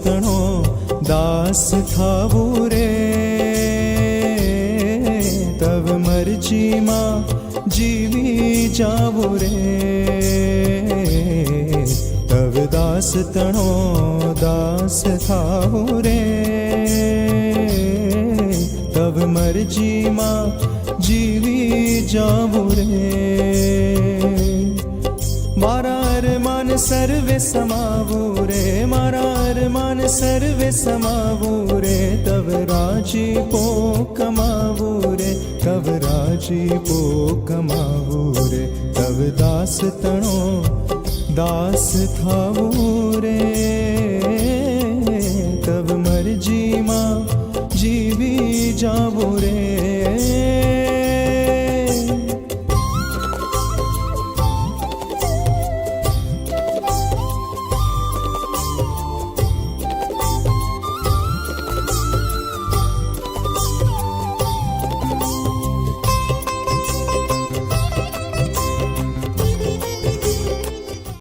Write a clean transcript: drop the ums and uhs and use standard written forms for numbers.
તણો દાસ થાવું રે, તવ મરજીમાં જીવી જાવું રે, તવ દાસ તણો દાસ થાવું રે, તવ મરજીમાં જીવી જાવું રે। મારા અરમાન સર્વે સમાવું રે, મારા અરમાન સર્વે સમાવું રે, તવ રાજીપો કમાવું રે, તવ રાજીપો કમાવું રે, તવ દાસ તણો દાસ થાવું રે, તવ મરજીમાં જીવી જાવું રે।